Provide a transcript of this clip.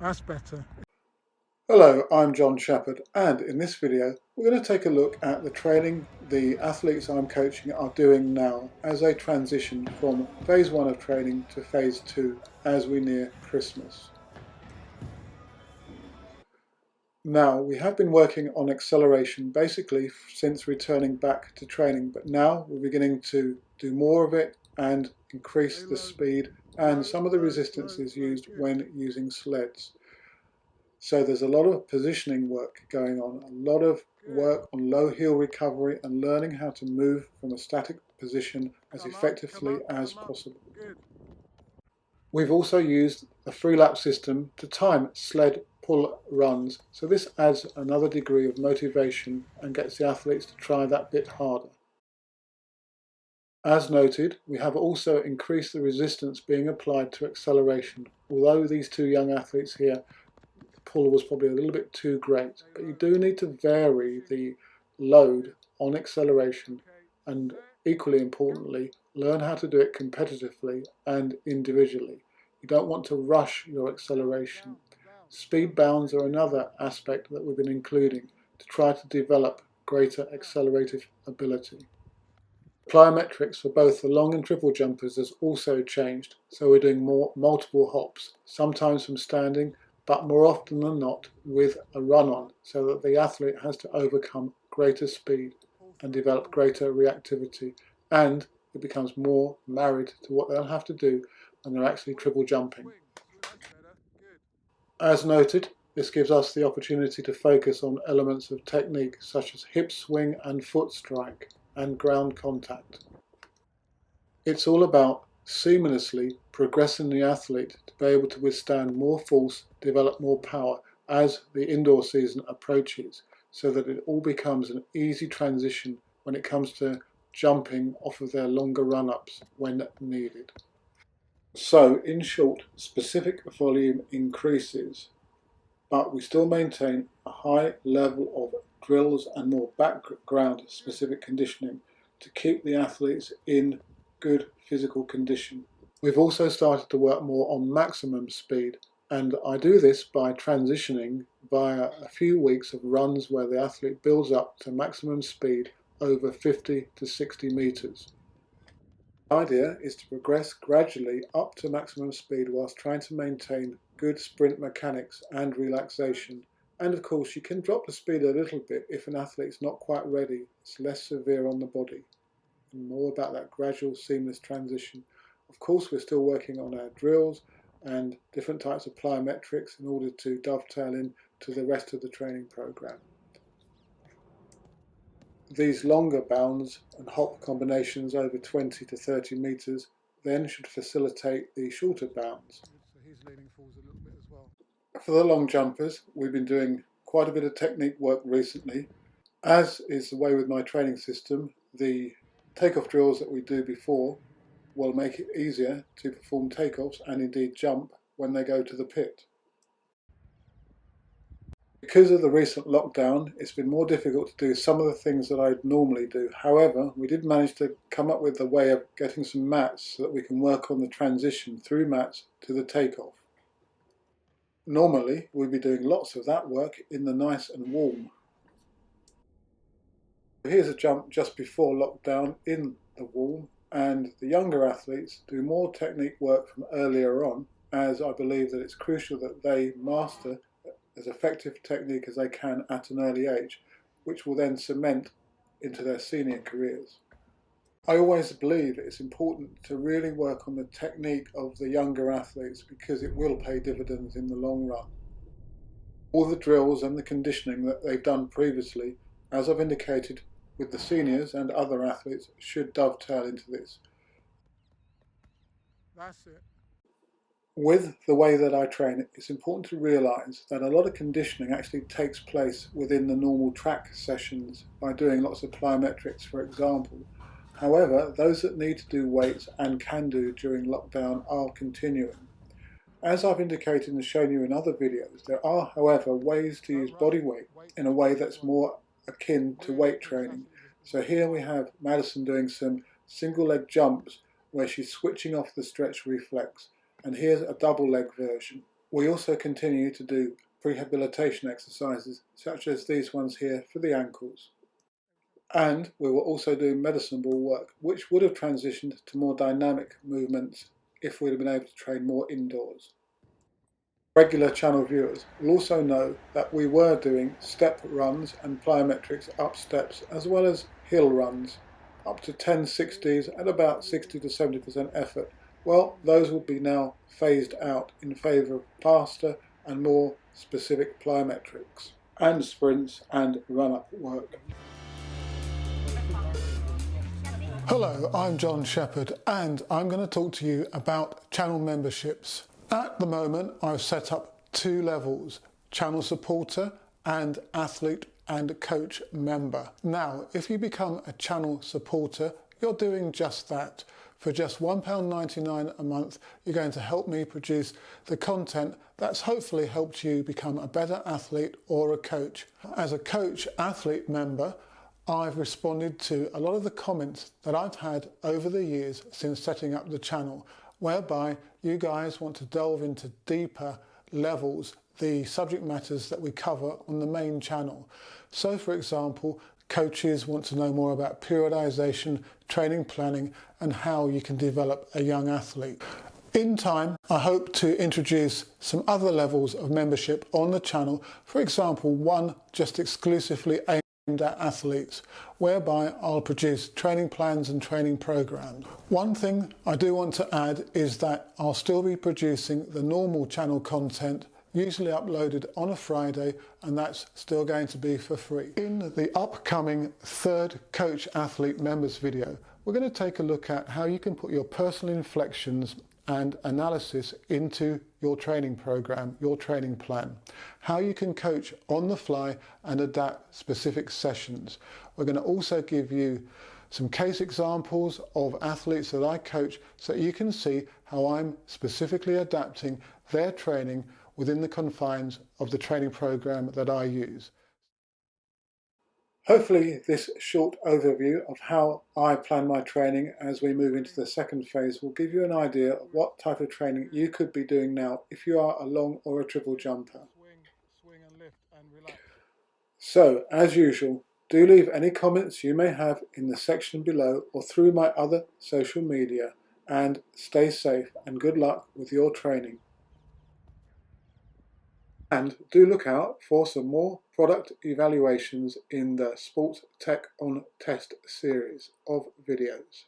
That's better. Hello, I'm John Shepherd, and in this video we're going to take a look at the training the athletes I'm coaching are doing now as they transition from phase 1 of training to phase 2 as we near Christmas. Now, we have been working on acceleration basically since returning back to training, but now we're beginning to do more of it and increase the speed and some of the resistances used when using sleds. So there's a lot of positioning work going on, a lot of work on low heel recovery and learning how to move from a static position as effectively as possible. We've also used a free lap system to time sled pull runs, so this adds another degree of motivation and gets the athletes to try that bit harder. As noted, we have also increased the resistance being applied to acceleration, although these two young athletes here, the pull was probably a little bit too great, but you do need to vary the load on acceleration and, equally importantly, learn how to do it competitively and individually. You don't want to rush your acceleration. Speed bounds are another aspect that we've been including to try to develop greater accelerative ability. Plyometrics for both the long and triple jumpers has also changed, so we're doing more multiple hops, sometimes from standing, but more often than not with a run-on, so that the athlete has to overcome greater speed and develop greater reactivity, and it becomes more married to what they'll have to do when they're actually triple jumping. As noted, this gives us the opportunity to focus on elements of technique such as hip swing and foot strike and ground contact. It's all about seamlessly progressing the athlete to be able to withstand more force, develop more power as the indoor season approaches, so that it all becomes an easy transition when it comes to jumping off of their longer run-ups when needed. So, in short, specific volume increases, but we still maintain a high level of drills and more background specific conditioning to keep the athletes in good physical condition. We've also started to work more on maximum speed, and I do this by transitioning via a few weeks of runs where the athlete builds up to maximum speed over 50 to 60 meters. The idea is to progress gradually up to maximum speed whilst trying to maintain good sprint mechanics and relaxation. And of course you can drop the speed a little bit if an athlete's not quite ready. It's less severe on the body. And more about that gradual seamless transition. Of course we're still working on our drills and different types of plyometrics in order to dovetail in to the rest of the training program. These longer bounds and hop combinations over 20 to 30 meters then should facilitate the shorter bounds. For the long jumpers, we've been doing quite a bit of technique work recently. As is the way with my training system, the takeoff drills that we do before will make it easier to perform takeoffs and indeed jump when they go to the pit. Because of the recent lockdown, it's been more difficult to do some of the things that I'd normally do. However, we did manage to come up with a way of getting some mats so that we can work on the transition through mats to the takeoff. Normally, we'd be doing lots of that work in the nice and warm. Here's a jump just before lockdown in the warm, and the younger athletes do more technique work from earlier on, as I believe that it's crucial that they master as effective technique as they can at an early age, which will then cement into their senior careers. I always believe it's important to really work on the technique of the younger athletes because it will pay dividends in the long run. All the drills and the conditioning that they've done previously, as I've indicated with the seniors and other athletes, should dovetail into this. That's it. With the way that I train, it's important to realise that a lot of conditioning actually takes place within the normal track sessions by doing lots of plyometrics, for example. However, those that need to do weights and can do during lockdown are continuing. As I've indicated and shown you in other videos, there are, however, ways to use body weight in a way that's more akin to weight training. So here we have Madison doing some single leg jumps where she's switching off the stretch reflex. And here's a double leg version We also continue to do rehabilitation exercises such as these ones here for the ankles. And we were also doing medicine ball work, which would have transitioned to more dynamic movements if we'd have been able to train more indoors. Regular channel viewers will also know that we were doing step runs and plyometrics up steps, as well as hill runs up to 1060s at about 60 to 70% effort. Well, those will be now phased out in favour of faster and more specific plyometrics and sprints and run-up work. Hello, I'm John Shepherd and I'm going to talk to you about channel memberships. At the moment I've set up 2 levels, channel supporter and athlete and coach member. Now if you become a channel supporter, you're doing just that. For just £1.99 a month you're going to help me produce the content that's hopefully helped you become a better athlete or a coach. As a coach athlete member, I've responded to a lot of the comments that I've had over the years since setting up the channel, whereby you guys want to delve into deeper levels the subject matters that we cover on the main channel. So for example, coaches want to know more about periodisation, training planning and how you can develop a young athlete. In time, I hope to introduce some other levels of membership on the channel, for example, one just exclusively aimed at athletes, whereby I'll produce training plans and training programs. One thing I do want to add is that I'll still be producing the normal channel content, usually uploaded on a Friday, and that's still going to be for free. In the upcoming 3rd Coach Athlete Members video, we're going to take a look at how you can put your personal inflections and analysis into your training program, your training plan. How you can coach on the fly and adapt specific sessions. We're going to also give you some case examples of athletes that I coach so you can see how I'm specifically adapting their training within the confines of the training program that I use. Hopefully this short overview of how I plan my training as we move into the 2nd phase will give you an idea of what type of training you could be doing now if you are a long or a triple jumper. Swing and lift and relax. So, as usual, do leave any comments you may have in the section below or through my other social media, and stay safe and good luck with your training. And do look out for some more product evaluations in the Sports Tech on Test series of videos.